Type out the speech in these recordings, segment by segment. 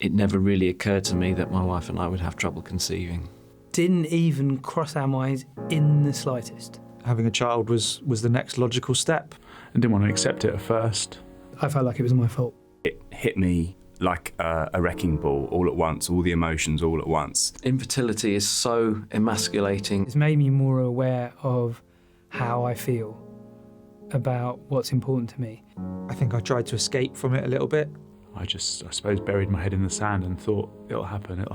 It never really occurred to me that my wife and I would have trouble conceiving. Didn't even cross our minds in the slightest. Having a child was the next logical step. I didn't want to accept it at first. I felt like it was my fault. It hit me like a wrecking ball all at once, all the emotions all at once. Infertility is so emasculating. It's made me more aware of how I feel about what's important to me. I think I tried to escape from it a little bit. I suppose, buried my head in the sand and thought, it'll happen.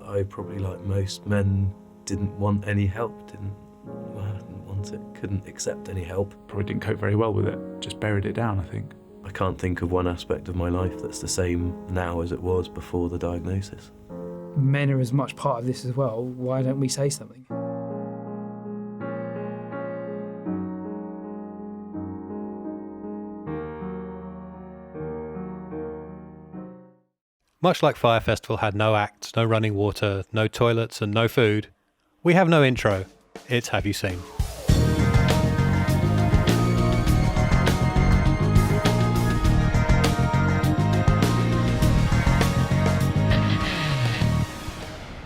I probably, like most men, didn't want any help, didn't want it, couldn't accept any help. Probably didn't cope very well with it, just buried it down, I think. I can't think of one aspect of my life that's the same now as it was before the diagnosis. Men are as much part of this as well. Why don't we say something? Much like Fyre Festival had no acts, no running water, no toilets and no food, we have no intro. It's Have You Seen?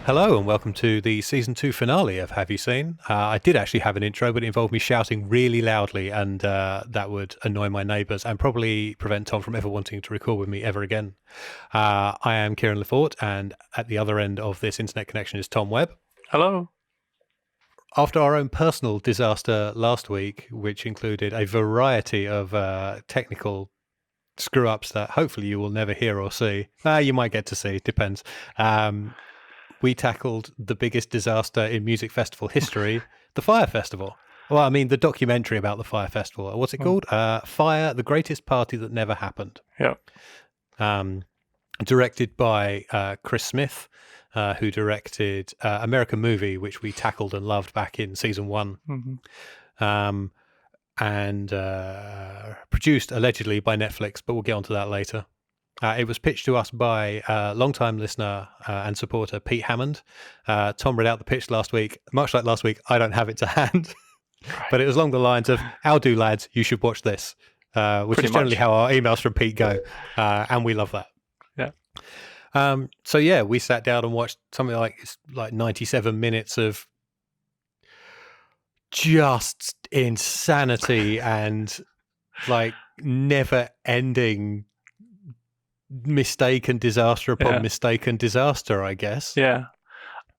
Hello and welcome to the Season 2 finale of Have You Seen? I did actually have an intro, but it involved me shouting really loudly and that would annoy my neighbours and probably prevent Tom from ever wanting to record with me ever again. I am Kieran Lefort and at the other end of this internet connection is Tom Webb. Hello. After our own personal disaster last week, which included a variety of technical screw-ups that hopefully you will never hear or see. You might get to see, depends. We tackled the biggest disaster in music festival history, the Fyre Festival. Well, I mean, the documentary about the Fyre Festival. What's it called? Fyre, the Greatest Party That Never Happened. Yeah. Directed by Chris Smith, who directed American Movie, which we tackled and loved back in season 1. Mm-hmm. And produced allegedly by Netflix, but we'll get onto that later. It was pitched to us by long-time listener and supporter Pete Hammond. Tom read out the pitch last week. Much like last week, I don't have it to hand. But it was along the lines of, how do lads, you should watch this, which is generally how our emails from Pete go. And we love that. Yeah. So yeah, we sat down and watched something like 97 minutes of just insanity and like never-ending mistaken disaster upon mistaken disaster, I guess. Yeah.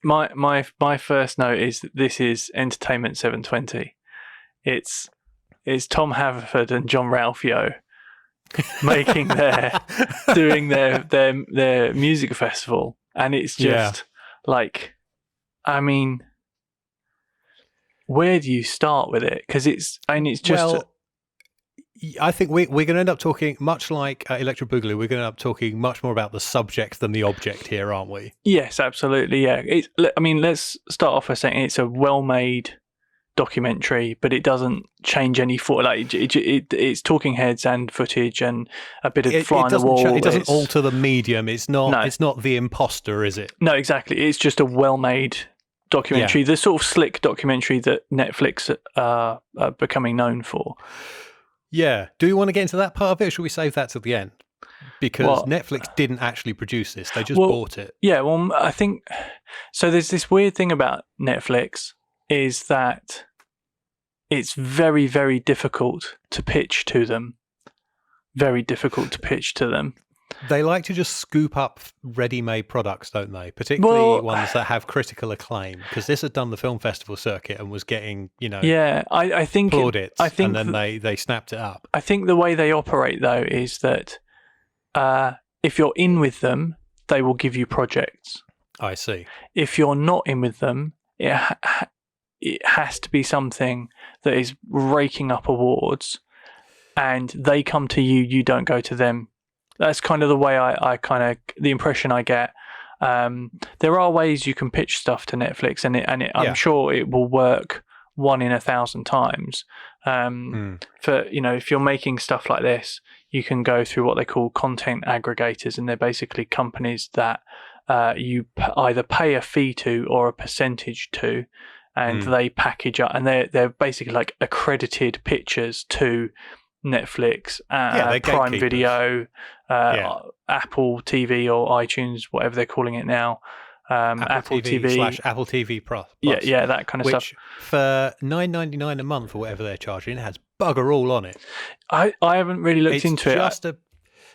My first note is that this is Entertainment 720. It's Tom Haverford and John Ralphio making doing their music festival, and it's just like, I mean, where do you start with it? Because it's just. I think we're going to end up talking, much like Electric Boogaloo, we're going to end up talking much more about the subject than the object here, aren't we? Yes, absolutely, yeah. Let's start off by saying it's a well-made documentary, but it doesn't change any it's talking heads and footage and a bit of fly on the wall. It doesn't alter the medium. It's not The Imposter, is it? No, exactly. It's just a well-made documentary, the sort of slick documentary that Netflix are becoming known for. Yeah. Do we want to get into that part of it, or should we save that till the end? Because Netflix didn't actually produce this. They just bought it. Yeah, well, I think... So there's this weird thing about Netflix, is that it's very, very difficult to pitch to them. Very difficult to pitch to them. They like to just scoop up ready-made products, don't they? Particularly ones that have critical acclaim. Because this had done the film festival circuit and was getting, I think plaudits. And then they snapped it up. I think the way they operate, though, is that if you're in with them, they will give you projects. I see. If you're not in with them, it has to be something that is raking up awards, and they come to you, you don't go to them. That's kind of the way the impression I get. There are ways you can pitch stuff to Netflix, and I'm sure it will work 1 in 1,000 times. For if you're making stuff like this, you can go through what they call content aggregators, and they're basically companies that you either pay a fee to or a percentage to, and they package up, and they're basically like accredited pitchers to Netflix, they're Prime gatekeepers. Video, Yeah. Apple TV or iTunes, whatever they're calling it now. Apple TV / Apple TV Plus. Yeah, that kind of stuff. Which for $9.99 a month or whatever they're charging, it has bugger all on it. I haven't really looked into it.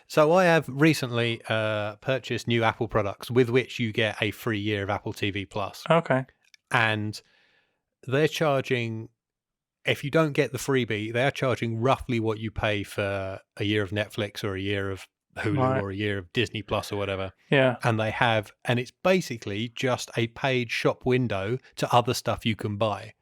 So I have recently purchased new Apple products with which you get a free year of Apple TV Plus. Okay. And they're charging, if you don't get the freebie, they are charging roughly what you pay for a year of Netflix or a year of Hulu or a year of Disney Plus or whatever. Yeah. And it's basically just a paid shop window to other stuff you can buy.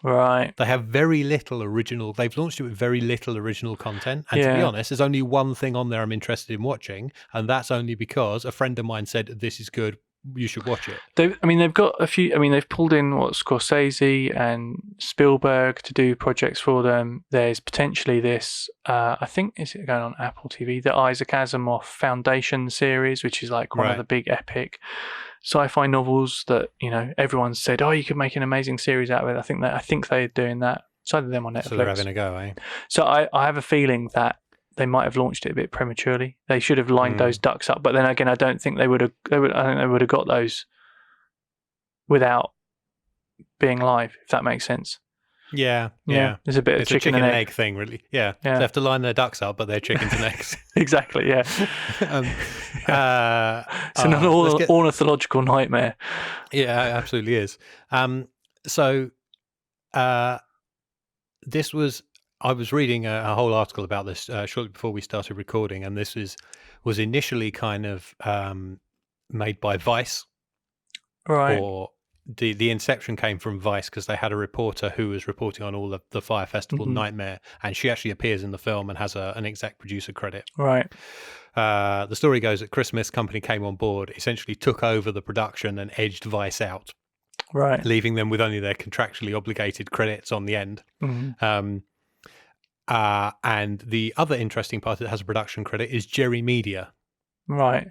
Right. They have very little original. They've launched it with very little original content. And to be honest, there's only one thing on there I'm interested in watching. And that's only because a friend of mine said, this is good. You should watch it. They've got a few. They've pulled in Scorsese and Spielberg to do projects for them. There's potentially this. I think is it going on Apple TV? The Isaac Asimov Foundation series, which is like one of the big epic sci-fi novels that everyone said, oh, you could make an amazing series out of it. I think they're doing that. It's either them on Netflix. So they're having a go, eh? So I have a feeling that they might have launched it a bit prematurely. They should have lined those ducks up. But then again, I don't think they would have. I think they would have got those without being live, if that makes sense. Yeah. There's a bit It's of a chicken and egg thing, really. Yeah. They have to line their ducks up, but they're chickens and eggs. Exactly. Yeah. It's an ornithological nightmare. Yeah, it absolutely is. So this was. I was reading a whole article about this shortly before we started recording, and this was initially kind of made by Vice, right? Or the inception came from Vice because they had a reporter who was reporting on all of the Fyre Festival nightmare, and she actually appears in the film and has an exec producer credit. Right. The story goes that Chris Smith's company came on board, essentially took over the production and edged Vice out, right, leaving them with only their contractually obligated credits on the end. And the other interesting part that has a production credit is Jerry Media, right?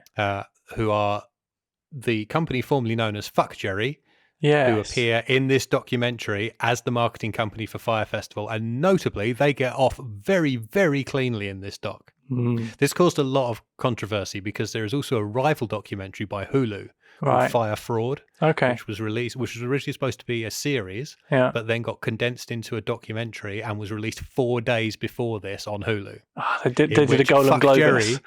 Who are the company formerly known as Fuck Jerry, yes, who appear in this documentary as the marketing company for Fyre Festival, and notably they get off very, very cleanly in this doc. This caused a lot of controversy because there is also a rival documentary by Hulu called Fyre Fraud, which was originally supposed to be a series, but then got condensed into a documentary and was released 4 days before this on Hulu. They did a Golden Globe.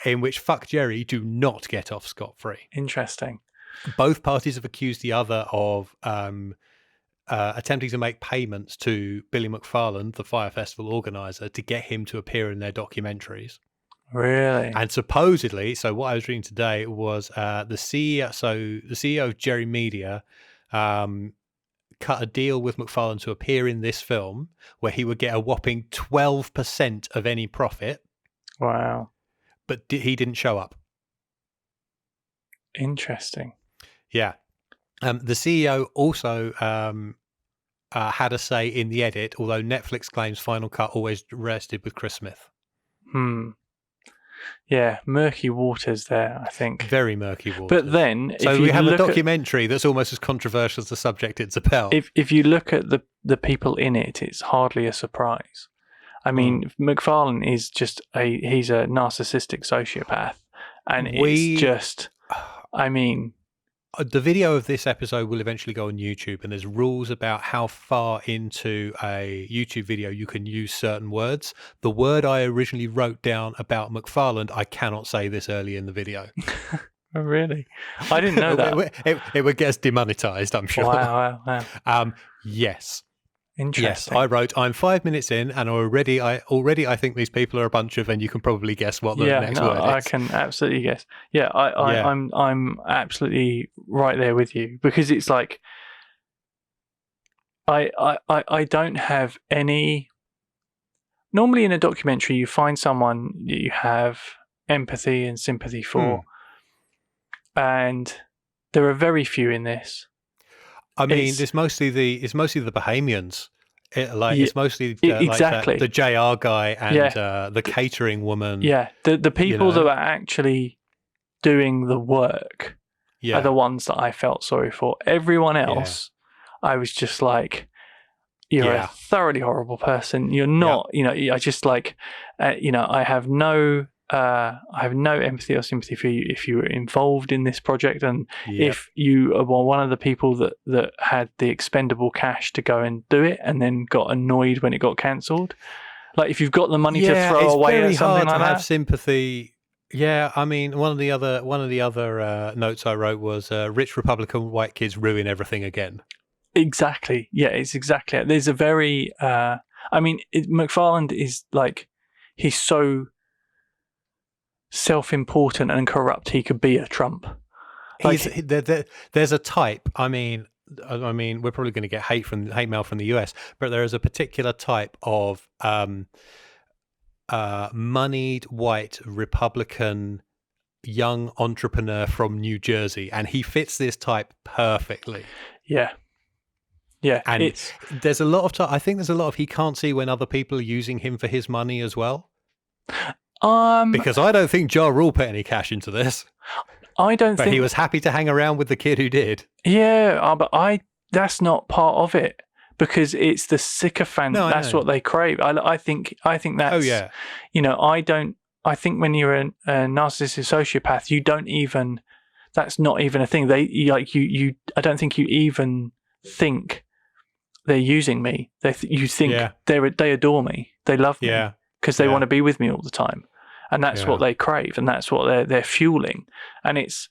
In which Fuck Jerry do not get off scot-free. Interesting. Both parties have accused the other of attempting to make payments to Billy McFarland, the Fyre Festival organizer, to get him to appear in their documentaries. Really? And supposedly, so what I was reading today was the CEO of Jerry Media cut a deal with McFarlane to appear in this film where he would get a whopping 12% of any profit. Wow. But he didn't show up. Interesting. Yeah. The CEO also had a say in the edit, although Netflix claims Final Cut always rested with Chris Smith. Yeah, murky waters there, I think. Very murky waters. But then, so we have a documentary that's almost as controversial as the subject it's about. If you look at the people in it, it's hardly a surprise. I mean, McFarlane is just he's a narcissistic sociopath, and it's just, I mean. The video of this episode will eventually go on YouTube, and there's rules about how far into a YouTube video you can use certain words. The word I originally wrote down about McFarland, I cannot say this early in the video. Oh, really? I didn't know that. It would get us demonetized, I'm sure. Wow. Yes. Interesting. Yes, I wrote, I'm 5 minutes in, and already I think these people are a bunch of, and you can probably guess what the next word is. I can absolutely guess. Yeah, I'm absolutely right there with you, because it's like I don't have any. Normally in a documentary, you find someone that you have empathy and sympathy for, and there are very few in this. I mean, it's mostly the Bahamians. It's mostly exactly like the JR guy and the catering woman. Yeah, the people that are actually doing the work are the ones that I felt sorry for. Everyone else, I was just like, you're Yeah. a thoroughly horrible person. You're not, I just like, I have no empathy or sympathy for you if you were involved in this project, and if you were one of the people that had the expendable cash to go and do it, and then got annoyed when it got cancelled. Like if you've got the money to throw away at something like that. It's very hard to have sympathy. Yeah, I mean, one of the other notes I wrote was rich Republican white kids ruin everything again. Exactly. Yeah, it's exactly. There's a very. McFarlane is like, he's so self-important and corrupt. He could be a Trump. Like, there's a type. I mean, we're probably going to get hate mail from the US, but there is a particular type of moneyed white Republican young entrepreneur from New Jersey, and he fits this type perfectly. Yeah. And there's a lot of time. I think there's a lot of he can't see when other people are using him for his money as well. Because I don't think Ja Rule put any cash into this. But he was happy to hang around with the kid who did. Yeah, but that's not part of it, because it's the sycophant. No, that's what they crave. I think that's. Oh yeah. I think when you're a narcissistic sociopath, you don't even. That's not even a thing. I don't think you even think they're using me. You think they adore me. They love me. Yeah. Because they want to be with me all the time, and that's what they crave, and that's what they're fueling, and it's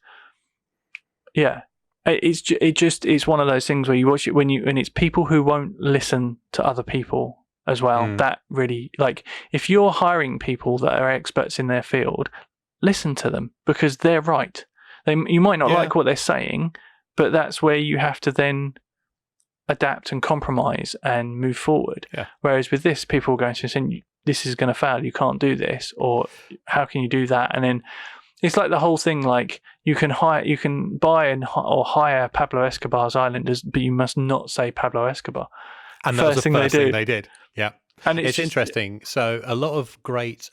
one of those things where you watch it and it's people who won't listen to other people as well. That really, like, if you're hiring people that are experts in their field, listen to them, because they're right. You might not like what they're saying, but that's where you have to then adapt and compromise and move forward. Yeah. Whereas with this, people are going to say, this is going to fail, you can't do this, or how can you do that? And then it's like the whole thing, like you can buy or hire Pablo Escobar's Islanders, but you must not say Pablo Escobar. And that was the first thing they did. Yeah. And it's interesting. So a lot of great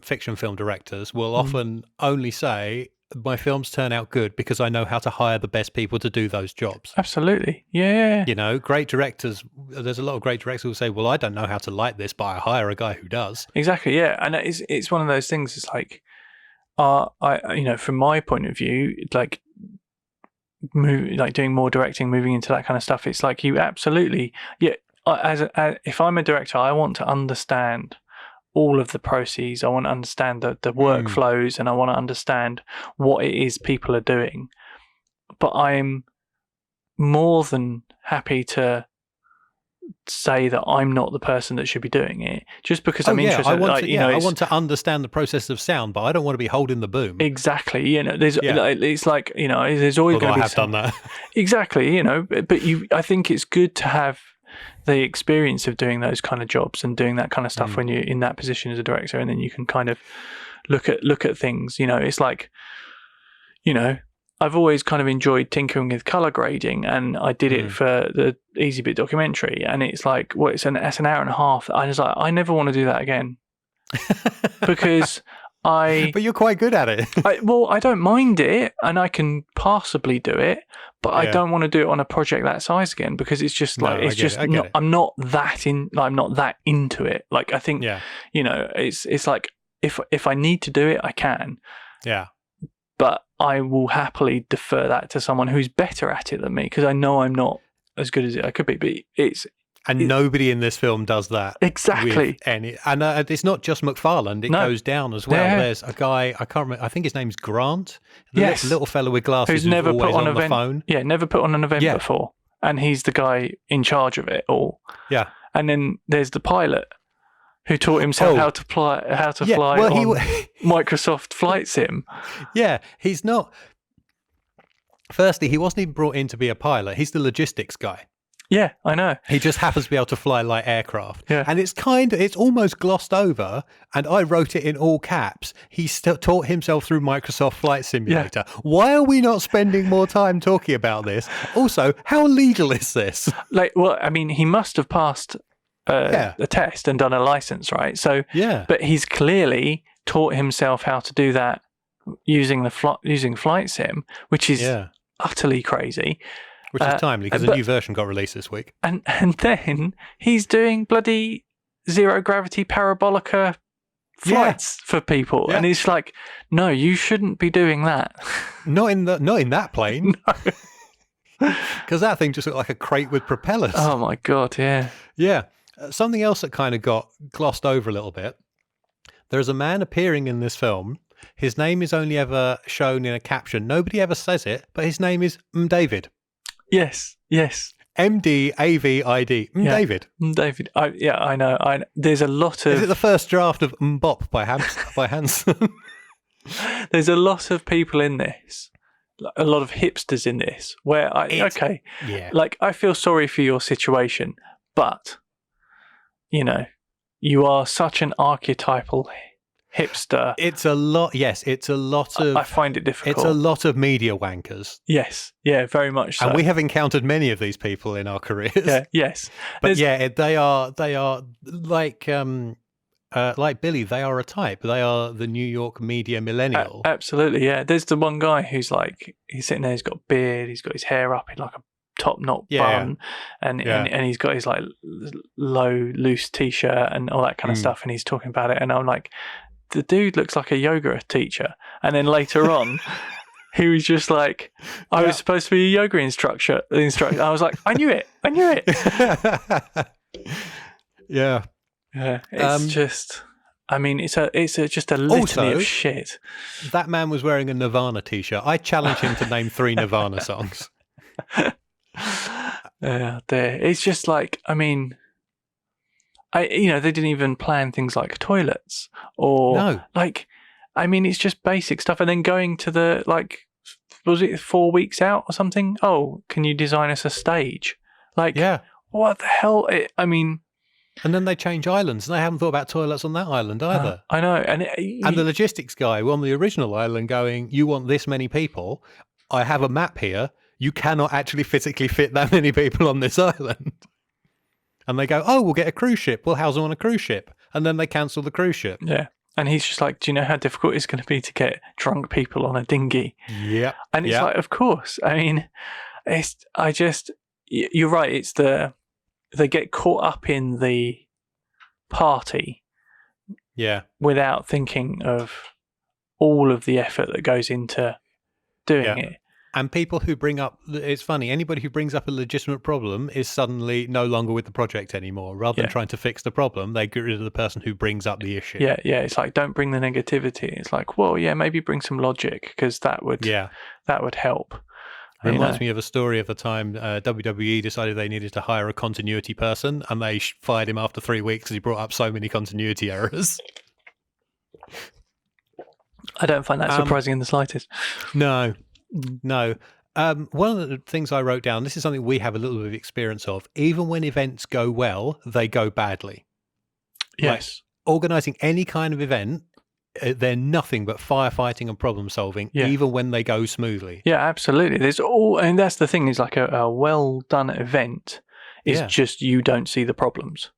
fiction film directors will often only say, my films turn out good because I know how to hire the best people to do those jobs. Absolutely. Yeah. Great directors, there's a lot of great directors who will say, well, I don't know how to light this, but I hire a guy who does. Exactly, yeah. And it's one of those things, it's like, from my point of view, like doing more directing, moving into that kind of stuff, it's like you absolutely, if I'm a director, I want to understand all of the processes. I want to understand the workflows, and I want to understand what it is people are doing. But I'm more than happy to say that I'm not the person that should be doing it, just because I'm interested. I want to understand the process of sound, but I don't want to be holding the boom. Exactly. It's like, there's always going to be. I have done that. Exactly. But I think it's good to have the experience of doing those kind of jobs and doing that kind of stuff when you're in that position as a director, and then you can kind of look at things. It's like, I've always kind of enjoyed tinkering with color grading, and I did it for the Easy Bit documentary, and it's like, it's an hour and a half. I was like, I never want to do that again, because but you're quite good at it. I don't mind it, and I can passably do it, but I don't want to do it on a project that size again, because it's just like, I'm not that into it. Like, I think, it's like, if I need to do it, I can. Yeah. But I will happily defer that to someone who's better at it than me, because I know I'm not as good as I could be. But nobody in this film does that. Exactly. And it's not just McFarlane. It goes down as well. Yeah. There's a guy, I can't remember, I think his name's Grant. The little fellow with glasses who's never always put on the phone. Yeah, never put on an event before. And he's the guy in charge of it all. Yeah. And then there's the pilot who taught himself how to fly on Microsoft Flight Sim. Yeah, he's not. Firstly, he wasn't even brought in to be a pilot. He's the logistics guy. Yeah, I know. He just happens to be able to fly light aircraft. Yeah. And it's almost glossed over, and I wrote it in all caps. He taught himself through Microsoft Flight Simulator. Yeah. Why are we not spending more time talking about this? Also, how legal is this? He must have passed a test and done a license, right? So, but he's clearly taught himself how to do that using Flight Sim, which is utterly crazy. Which is timely because a but- new version got released this week. And then he's doing bloody zero gravity parabolica flights for people, Yeah. and it's like, no, you shouldn't be doing that. Not in that plane. Because that thing just looked like a crate with propellers. Oh my god, yeah. Yeah. Something else that kind of got glossed over a little bit. There's a man appearing in this film. His name is only ever shown in a caption. Nobody ever says it, but his name is David. Yes. MDAVID. Yeah. David. David. I know. There's a lot of. Is it the first draft of Mbop by Hanson? There's a lot of people in this. A lot of hipsters in this. Where Yeah. like I feel sorry for your situation, but you are such an archetypal hipster. It's a lot. Yes, it's a lot of. I find it difficult. It's a lot of media wankers. Yes. Yeah. Very much so. And we have encountered many of these people in our careers. Yeah. Yes. But they are like Billy. They are a type. They are the New York media millennial. Absolutely. Yeah. There's the one guy who's like, he's sitting there. He's got a beard. He's got his hair up in like a top knot bun, and he's got his like low loose t-shirt and all that kind of stuff. And he's talking about it, and I'm like, the dude looks like a yoga teacher. And then later on, he was just like, I was supposed to be a yoga instructor. I was like, I knew it. Yeah. Yeah. It's just, I mean, it's just a litany of shit. That man was wearing a Nirvana t-shirt. I challenge him to name 3 Nirvana songs. It's just like, I mean, they didn't even plan things like toilets or like, I mean, it's just basic stuff. And then going to the, like, was it 4 weeks out or something? Oh, can you design us a stage? Like, what the hell? And then they change islands, and they haven't thought about toilets on that island either. I know. And the logistics guy on the original island going, you want this many people? I have a map here. You cannot actually physically fit that many people on this island. And they go, oh, we'll get a cruise ship. We'll house them on a cruise ship. And then they cancel the cruise ship. Yeah. And he's just like, do you know how difficult it's going to be to get drunk people on a dinghy? Yeah. And it's like, of course. I mean, you're right. It's they get caught up in the party. Yeah. Without thinking of all of the effort that goes into doing it. And people who bring up, it's funny, anybody who brings up a legitimate problem is suddenly no longer with the project anymore. Rather than trying to fix the problem, they get rid of the person who brings up the issue. Yeah. It's like, don't bring the negativity. It's like, well, maybe bring some logic, because that would help. Reminds me of a story of the time WWE decided they needed to hire a continuity person, and they fired him after 3 weeks because he brought up so many continuity errors. I don't find that surprising in the slightest. No. One of the things I wrote down, this is something we have a little bit of experience of. Even when events go well, they go badly. Yes. Like, organising any kind of event, they're nothing but firefighting and problem solving, even when they go smoothly. Yeah, absolutely. And that's the thing, is like a well done event is just, you don't see the problems.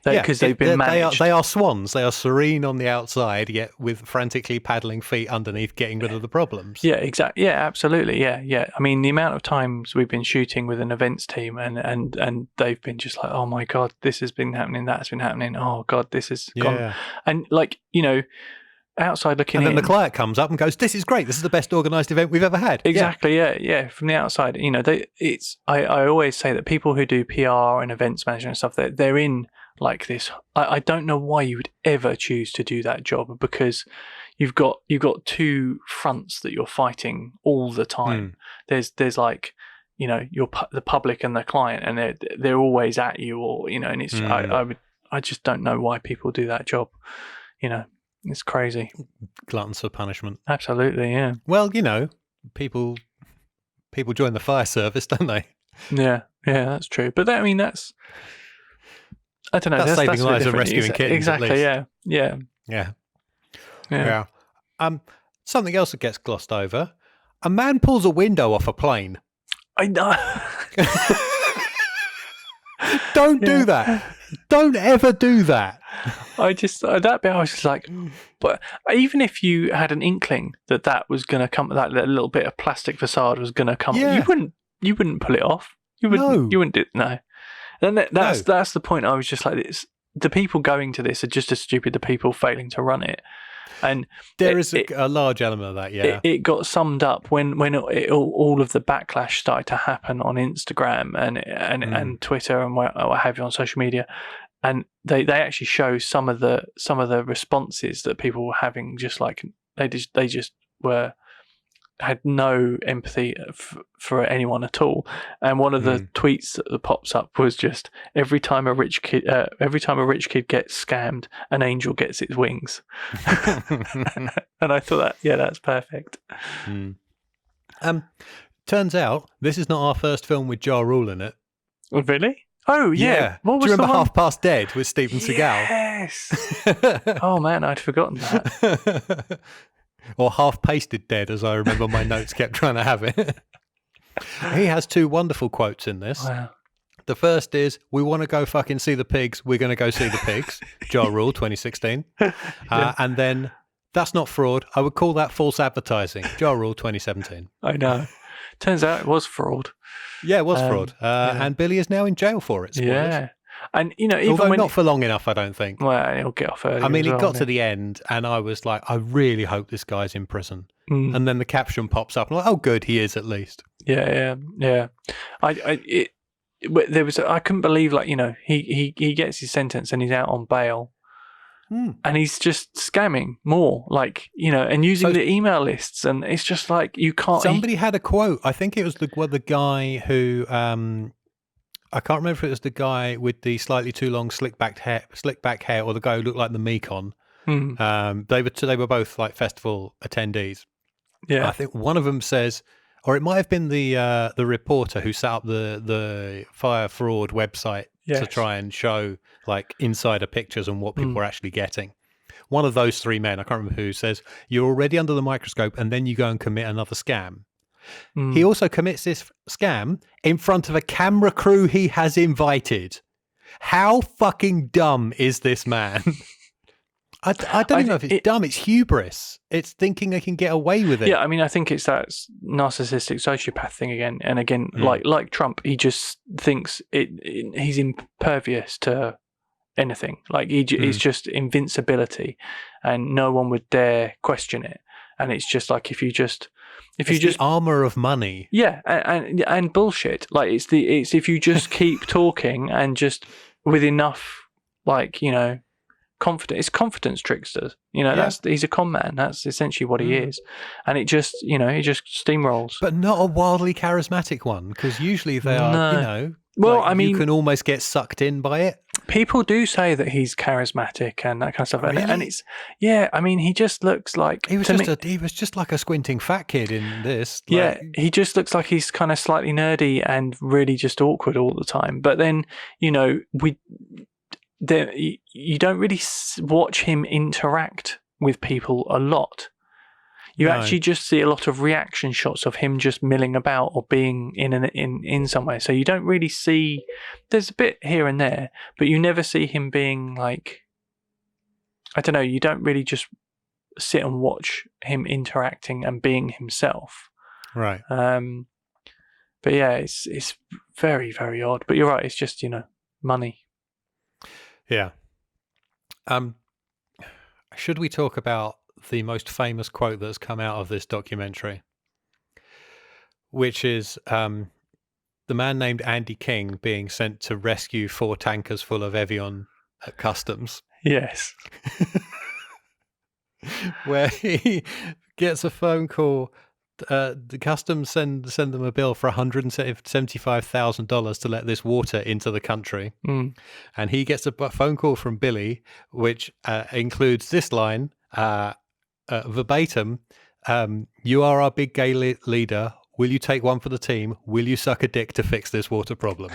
Because they've been managed. They are swans. They are serene on the outside, yet with frantically paddling feet underneath, getting rid of the problems. Yeah, exactly. Yeah, absolutely. Yeah. I mean, the amount of times we've been shooting with an events team, and they've been just like, oh my god, this has been happening, that's been happening. Oh god, this has gone. And like, outside looking in. And then the client comes up and goes, this is great. This is the best organised event we've ever had. Exactly. Yeah. From the outside, I always say that people who do PR and events management and stuff, they're in like this. I don't know why you would ever choose to do that job, because you've got 2 fronts that you're fighting all the time. There's like, the public and the client, and they're always at you, or and it's I just don't know why people do that job. It's crazy. Gluttons for punishment. Absolutely, yeah. Well, people join the fire service, don't they? Yeah, that's true. But that's. I don't know. That's saving lives and rescuing kittens. Exactly. Yeah. Something else that gets glossed over: a man pulls a window off a plane. I know. Don't do that. Don't ever do that. That bit I was just like, but even if you had an inkling that was going to come, that little bit of plastic facade was going to come, you you wouldn't pull it off. You wouldn't. No. You wouldn't do no. And that's the point. I was just like, the people going to this are just as stupid. The people failing to run it, and There is a large element of that. Yeah. it got summed up when all of the backlash started to happen on Instagram and Twitter and what have you on social media, and they actually show some of the responses that people were having. Just like they just had no empathy for anyone at all. And one of the tweets that pops up was just every time a rich kid gets scammed, an angel gets its wings. And I thought that's perfect. Turns out this is not our first film with Ja Rule in it. Oh, really? Oh yeah. What was Do you remember the one? Half Past Dead with Steven Seagal? Yes. Oh man, I'd forgotten that. Or Half Pasted Dead, as I remember my notes kept trying to have it. He has two wonderful quotes in this. Wow. The first is, "We want to go fucking see the pigs. We're going to go see the pigs." Ja Rule, 2016. And then, "That's not fraud. I would call that false advertising." Ja Rule, 2017. I know. Turns out it was fraud. Yeah, it was fraud. And Billy is now in jail for it. Spoilers. Yeah. And, even Although when... not for long enough, I don't think. Well, he'll get off early. I mean, as it well, got to the end, and I was like, I really hope this guy's in prison. And then the caption pops up, and I'm like, oh, good, he is at least. Yeah. I couldn't believe, he gets his sentence and he's out on bail. And he's just scamming more, and using the email lists, and it's just like you can't. Somebody had a quote. I think it was the guy who I can't remember if it was the guy with the slightly too long slick back hair, or the guy who looked like the Mekon. They were both like festival attendees. Yeah, I think one of them says, or it might have been the reporter who set up the Fyre fraud website to try and show like insider pictures and what people were actually getting. One of those three men, I can't remember who, says, "You're already under the microscope and then you go and commit another scam." He also commits this scam in front of a camera crew he has invited. How fucking dumb is this man? I don't even know if it's dumb. It's hubris. It's thinking they can get away with it. Yeah, I mean, I think it's that narcissistic sociopath thing again. And again, like Trump, he just thinks he's impervious to anything. Like it's just invincibility, and no one would dare question it. And it's just like if you just the armor of money. Yeah, and bullshit. Like it's if you just keep talking and just with enough confidence. It's confidence tricksters. He's a con man. That's essentially what he is. And it just he just steamrolls. But not a wildly charismatic one, because usually they are, Well, I mean, you can almost get sucked in by it. People do say that he's charismatic and that kind of stuff. Really? And it's, I mean, he just looks like... He was just like a squinting fat kid in this. He just looks like he's kind of slightly nerdy and really just awkward all the time. But then, you don't really watch him interact with people a lot. You actually just see a lot of reaction shots of him just milling about or being in somewhere. So you don't really see. There's a bit here and there, but you never see him being like. I don't know. You don't really just sit and watch him interacting and being himself. Right. But yeah, it's very, very odd. But you're right. It's just money. Yeah. Should we talk about the most famous quote that's come out of this documentary, which is the man named Andy King being sent to rescue 4 tankers full of Evian at customs? Yes. Where he gets a phone call. The customs send them a bill for $175,000 to let this water into the country. And he gets a phone call from Billy, which includes this line, verbatim, "You are our big gay leader. Will you take one for the team? Will you suck a dick to fix this water problem?"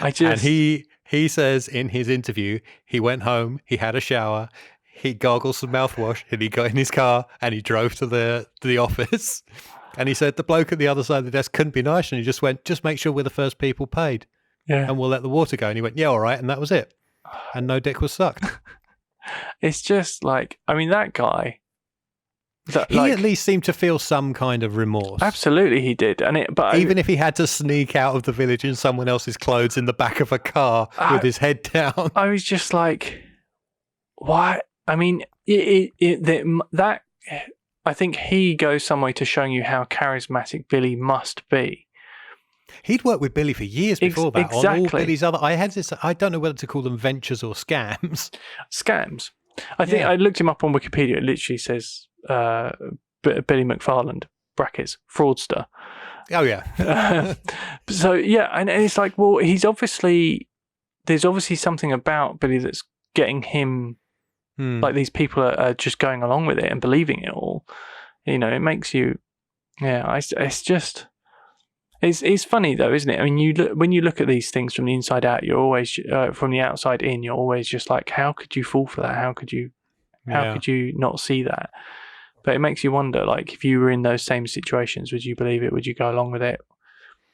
And he says in his interview, he went home, he had a shower, he gargled some mouthwash, and he got in his car and he drove to the office. And he said the bloke at the other side of the desk couldn't be nice, and he just went, "Just make sure we're the first people paid, and we'll let the water go." And he went, "Yeah, all right," and that was it. And no dick was sucked. It's just like, I mean, that guy, He at least seemed to feel some kind of remorse. Absolutely, he did, but even if he had to sneak out of the village in someone else's clothes in the back of a car with his head down. I was just like, why? I mean, that I think he goes some way to showing you how charismatic Billy must be. He'd worked with Billy for years before that on all Exactly. Billy's other. I don't know whether to call them ventures or scams. Scams. I think I looked him up on Wikipedia. It literally says Billy McFarland brackets fraudster. Oh yeah. So yeah, and it's like, well, there's obviously something about Billy that's getting him. Like these people are just going along with it and believing it all. You know, it makes you. Yeah, it's just. It's funny though, isn't it? I mean, when you look at these things from the inside out, you're always from the outside in. You're always just like, how could you fall for that? How could you not see that? But it makes you wonder, like, if you were in those same situations, would you believe it? Would you go along with it?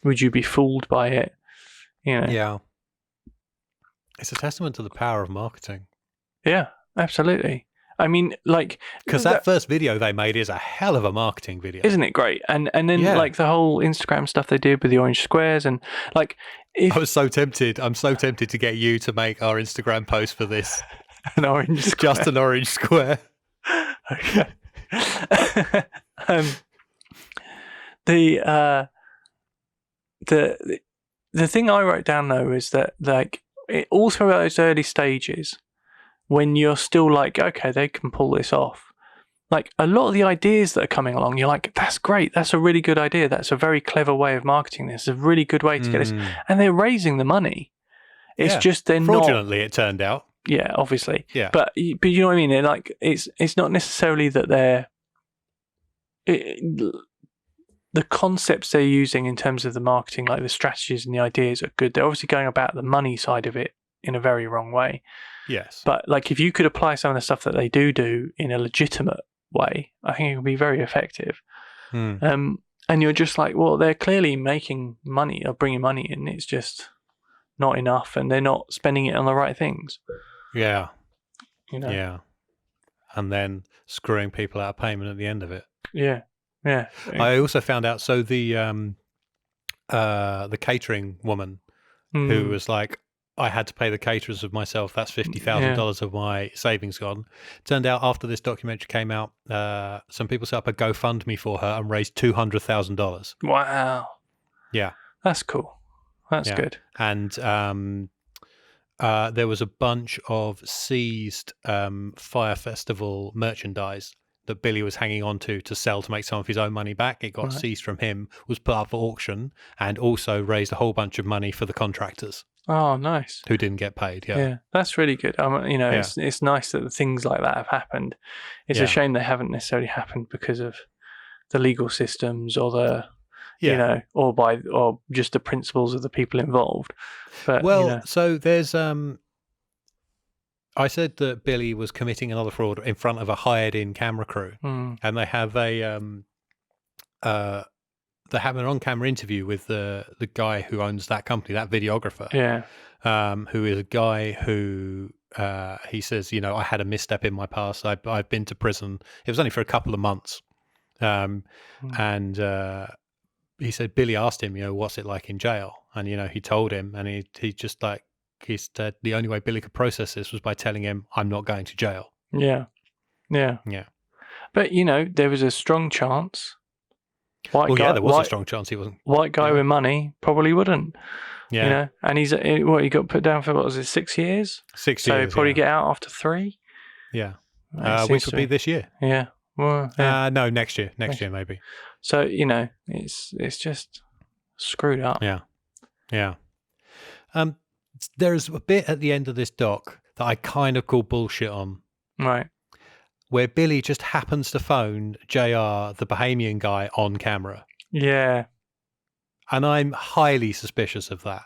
Would you be fooled by it? You know? Yeah. It's a testament to the power of marketing. Yeah, absolutely. I mean, like, because that first video they made is a hell of a marketing video, isn't it great? And then like the whole Instagram stuff they did with the orange squares and like, I was so tempted. I'm so tempted to get you to make our Instagram post for this. An orange square. Just an orange square. Okay. The thing I wrote down though is that like all through those early stages, when you're still like, okay, they can pull this off. Like a lot of the ideas that are coming along, you're like, that's great. That's a really good idea. That's a very clever way of marketing this. It's a really good way to get this. And they're raising the money. It's just they're fraudulently, it turned out. Yeah, obviously. Yeah. But you know what I mean? They're like, it's not necessarily that they're the concepts they're using in terms of the marketing, like the strategies and the ideas are good. They're obviously going about the money side of it in a very wrong way. Yes. But like if you could apply some of the stuff that they do in a legitimate way, I think it would be very effective. And you're just like, well, they're clearly making money or bringing money in. It's just not enough and they're not spending it on the right things. Yeah. You know? Yeah. And then screwing people out of payment at the end of it. Yeah. Yeah. I also found out, so the catering woman who was like, I had to pay the caterers of myself. That's $50,000 of my savings gone. Turned out after this documentary came out, some people set up a GoFundMe for her and raised $200,000. Wow. Yeah. That's cool. That's good. And there was a bunch of seized Fyre Festival merchandise that Billy was hanging on to sell to make some of his own money back. It got seized from him, was put up for auction, and also raised a whole bunch of money for the contractors. Oh, nice. Who didn't get paid, Yeah, that's really good. You know, it's nice that things like that have happened. It's a shame they haven't necessarily happened because of the legal systems or the, you know, or just the principles of the people involved. But so there's I said that Billy was committing another fraud in front of a hired-in camera crew, and they have they have an on-camera interview with the guy who owns that company, that videographer. Who is a guy who he says, you know, I had a misstep in my past. I've been to prison. It was only for a couple of months, and he said Billy asked him, you know, what's it like in jail, and you know he told him, and he just like. He said the only way Billy could process this was by telling him, I'm not going to jail. Yeah. But, you know, there was a strong chance. There was a strong chance he wasn't. White guy with money probably wouldn't. Yeah. You know, and he got put down for, 6 years? 6 years. So he'd probably get out after 3? Yeah. Which would be this year. Yeah. Well, no, next year. Next year, maybe. So, you know, it's just screwed up. Yeah. There's a bit at the end of this doc that I kind of call bullshit on. Right. Where Billy just happens to phone JR, the Bahamian guy, on camera. Yeah. And I'm highly suspicious of that.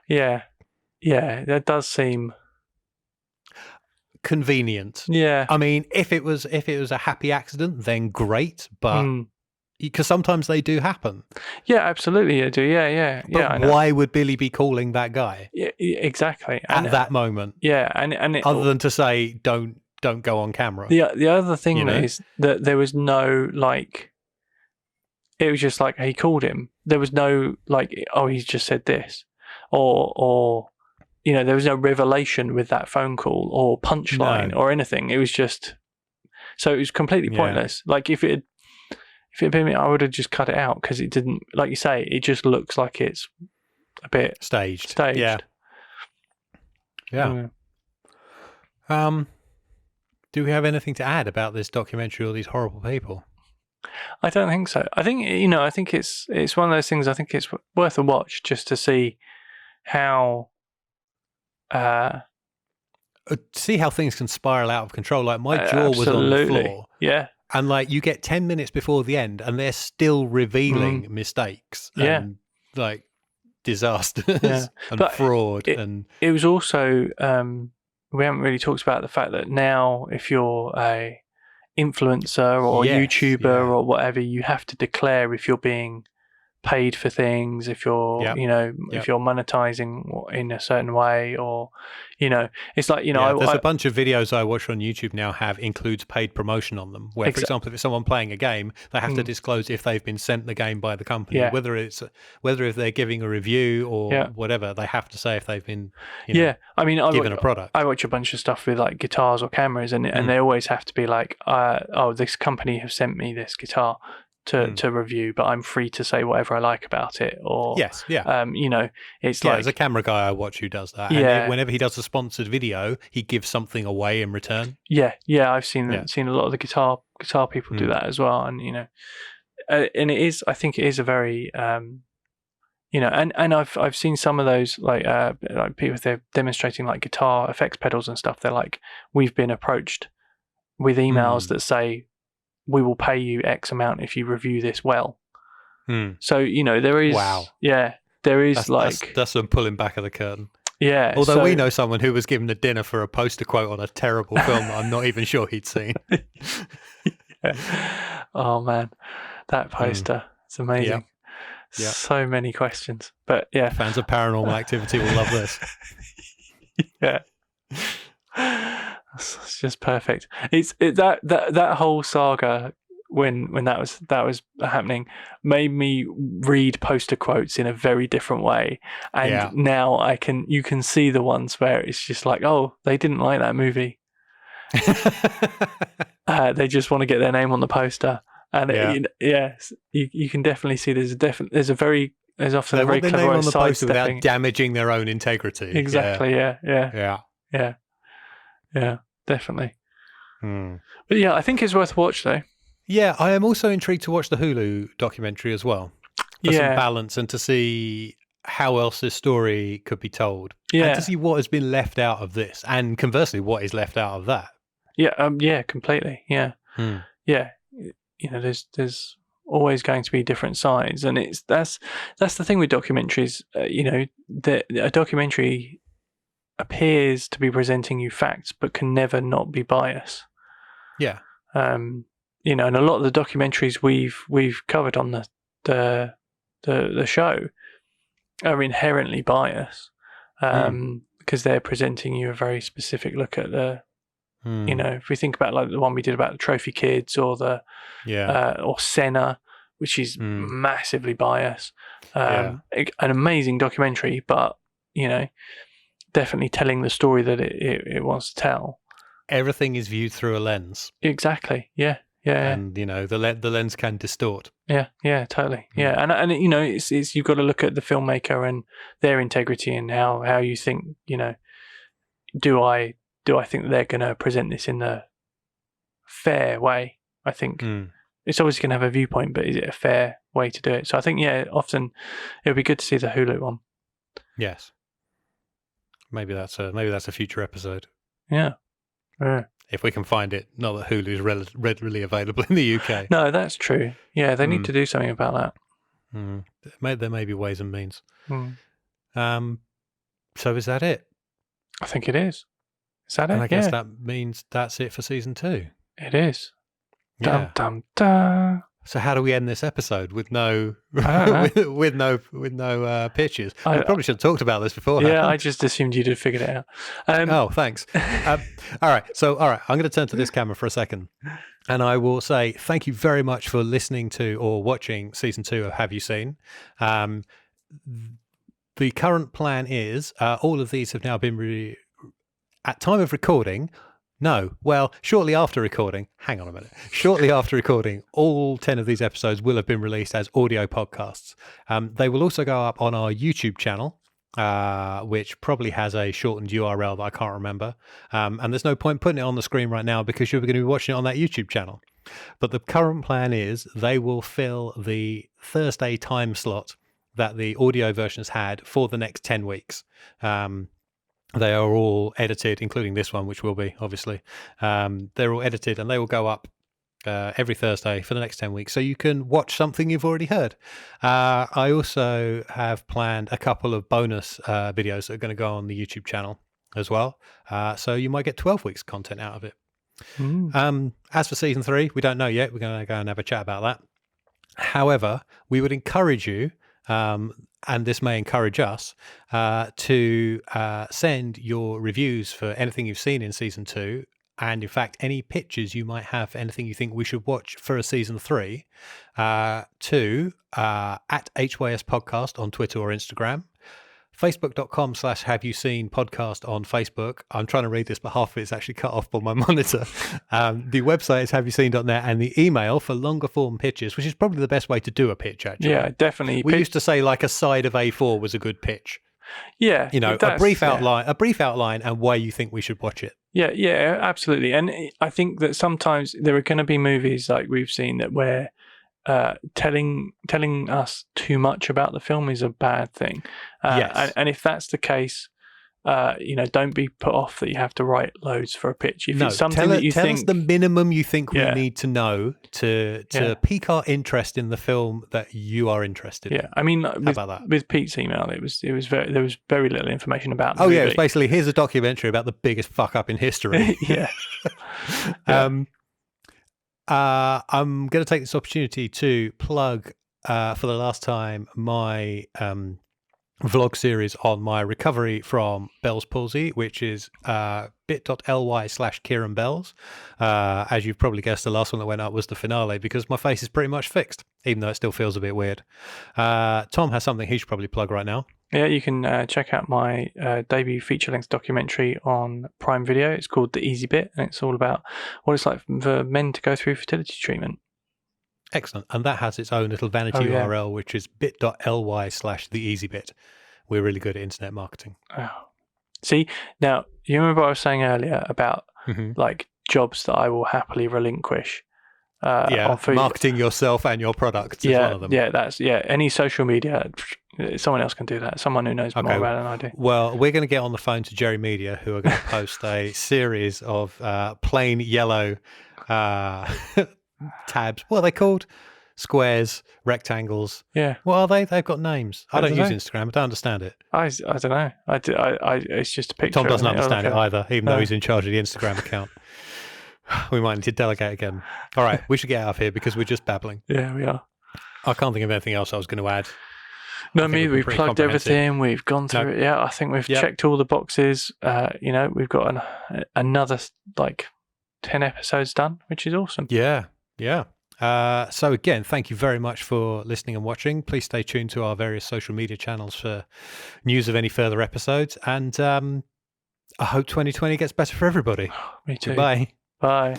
Yeah. Yeah, that does seem convenient. Yeah. I mean, if it was a happy accident, then great, but because sometimes they do happen. Yeah, absolutely, they do. Yeah. But why would Billy be calling that guy? Yeah, exactly. At that moment. Yeah, and other than to say, don't don't go on camera. The other thing You know? is that there was no like. It was just like he called him. There was no like, oh, he's just said this, or there was no revelation with that phone call or punchline or anything. It was just, so it was completely pointless. Like if it had been me, I would have just cut it out because it didn't, like you say, it just looks like it's a bit Staged. Yeah. Do we have anything to add about this documentary or these horrible people? I don't think so. I think it's one of those things. I think it's worth a watch just to see how. See how things can spiral out of control. Like my jaw was on the floor. Yeah. And like you get 10 minutes before the end and they're still revealing mistakes and like disasters and but fraud. It was also, we haven't really talked about the fact that now if you're a influencer or YouTuber or whatever, you have to declare if you're being paid for things, if you're if you're monetizing in a certain way, or it's like there's a bunch of videos I watch on YouTube now includes paid promotion on them, where for example, if it's someone playing a game, they have to disclose if they've been sent the game by the company, whether if they're giving a review or whatever, they have to say if they've been given a product. I watch a bunch of stuff with like guitars or cameras, and they always have to be like, this company have sent me this guitar to review, but I'm free to say whatever I like about it. Or it's like there's a camera guy I watch who does that. And whenever he does a sponsored video, he gives something away in return. I've seen a lot of the guitar people do that as well, and and it is, I think it is a very and I've seen some of those like people, they're demonstrating like guitar effects pedals and stuff. They're like, we've been approached with emails that say, we will pay you X amount if you review this well. So there is there is that's some pulling back of the curtain. Although we know someone who was given a dinner for a poster quote on a terrible film that I'm not even sure he'd seen. Oh man, that poster, it's amazing. So many questions, but fans of Paranormal Activity will love this. It's just perfect. It's that whole saga when that was happening made me read poster quotes in a very different way, and now you can see the ones where it's just like, oh, they didn't like that movie. They just want to get their name on the poster, and you can definitely see there's often a very clever on the poster without damaging their own integrity. Exactly. Yeah, definitely. But I think it's worth a watch though. Yeah, I am also intrigued to watch the Hulu documentary as well. For some balance and to see how else this story could be told. And to see what has been left out of this, and conversely, what is left out of that. Completely. There's always going to be different sides, and that's the thing with documentaries. A documentary appears to be presenting you facts, but can never not be biased. And a lot of the documentaries we've covered on the show are inherently biased, because they're presenting you a very specific look at the. If we think about like the one we did about the trophy kids, or the or Senna, which is massively biased. An amazing documentary, but definitely telling the story that it wants to tell. Everything is viewed through a lens. Exactly. Yeah. And the lens can distort. Yeah. Totally. Yeah. And it's you've got to look at the filmmaker and their integrity, and how you think. Do I think that they're going to present this in a fair way? I think it's obviously going to have a viewpoint, but is it a fair way to do it? So I think often it would be good to see the Hulu one. Yes. Maybe that's a future episode. Yeah. If we can find it, not that Hulu is readily available in the UK. No, that's true. Yeah, they need to do something about that. There may be ways and means. So is that it? I think it is. Is that it? And I guess that means that's it for season 2. It is. Yeah. Dum dum da. So how do we end this episode with no I don't with no pitches? I- We probably should have talked about this before. Yeah, I just assumed you'd have figured it out. Oh, thanks. All right. I'm going to turn to this camera for a second, and I will say thank you very much for listening to or watching season 2 of Have You Seen. The current plan is all of these have now been at time of recording. No, well, shortly after recording, hang on a minute. Shortly after recording, all 10 of these episodes will have been released as audio podcasts. They will also go up on our YouTube channel, which probably has a shortened URL that I can't remember. And there's no point putting it on the screen right now because you're going to be watching it on that YouTube channel. But the current plan is they will fill the Thursday time slot that the audio versions had for the next 10 weeks. They are all edited, including this one, which will be, obviously. They're all edited and they will go up every Thursday for the next 10 weeks. So you can watch something you've already heard. I also have planned a couple of bonus videos that are going to go on the YouTube channel as well. So you might get 12 weeks content out of it. As for season 3, we don't know yet. We're going to go and have a chat about that. However, we would encourage you, and this may encourage us, to send your reviews for anything you've seen in season 2, and in fact any pictures you might have for anything you think we should watch for a season 3, to at HYS Podcast on Twitter or Instagram, facebook.com/haveyouseenpodcast on Facebook. I'm trying to read this, but half of it's actually cut off on my monitor. The website is haveyouseen.net, and the email for longer form pitches, which is probably the best way to do a pitch, actually. Yeah, definitely. We used to say like a side of A4 was a good pitch. Yeah. You know, a brief outline and why you think we should watch it. Yeah, absolutely. And I think that sometimes there are going to be movies like we've seen that where telling us too much about the film is a bad thing. Yes. And if that's the case, don't be put off that you have to write loads for a pitch. If it's something that you tell think us the minimum you think Yeah. we need to know to pique our interest in the film that you are interested in. Yeah, I mean, How about that? with Pete's email, there was very little information about the Oh movie. yeah, it was basically here's a documentary about the biggest fuck up in history. Yeah. I'm going to take this opportunity to plug for the last time my vlog series on my recovery from Bell's palsy, which is bit.ly/Kieran Bells. As you've probably guessed, the last one that went up was the finale because my face is pretty much fixed, even though it still feels a bit weird. Tom has something he should probably plug right now. Yeah, you can check out my debut feature-length documentary on Prime Video. It's called The Easy Bit, and it's all about what it's like for men to go through fertility treatment. Excellent. And that has its own little vanity URL, which is bit.ly/theeasybit. We're really good at internet marketing. Oh. See, now, you remember what I was saying earlier about like jobs that I will happily relinquish on food. Marketing yourself and your products is one of them. Any social media, someone else can do that. Someone who knows more about it than I do. Well, we're going to get on the phone to Jerry Media, who are going to post a series of plain yellow tabs. What are they called? Squares, rectangles. Yeah. What are they? They've got names. I don't use know. Instagram. I don't understand it. I don't know. It's just a picture. Tom doesn't of it. understand it Okay. either, even though he's in charge of the Instagram account. We might need to delegate again. All right, we should get out of here because we're just babbling. Yeah, we are. I can't think of anything else I was going to add. No, we've we've plugged everything. We've gone through it. Yeah, I think we've checked all the boxes. We've got another 10 episodes done, which is awesome. Yeah. So again, thank you very much for listening and watching. Please stay tuned to our various social media channels for news of any further episodes. And I hope 2020 gets better for everybody. Me too. Goodbye. Bye.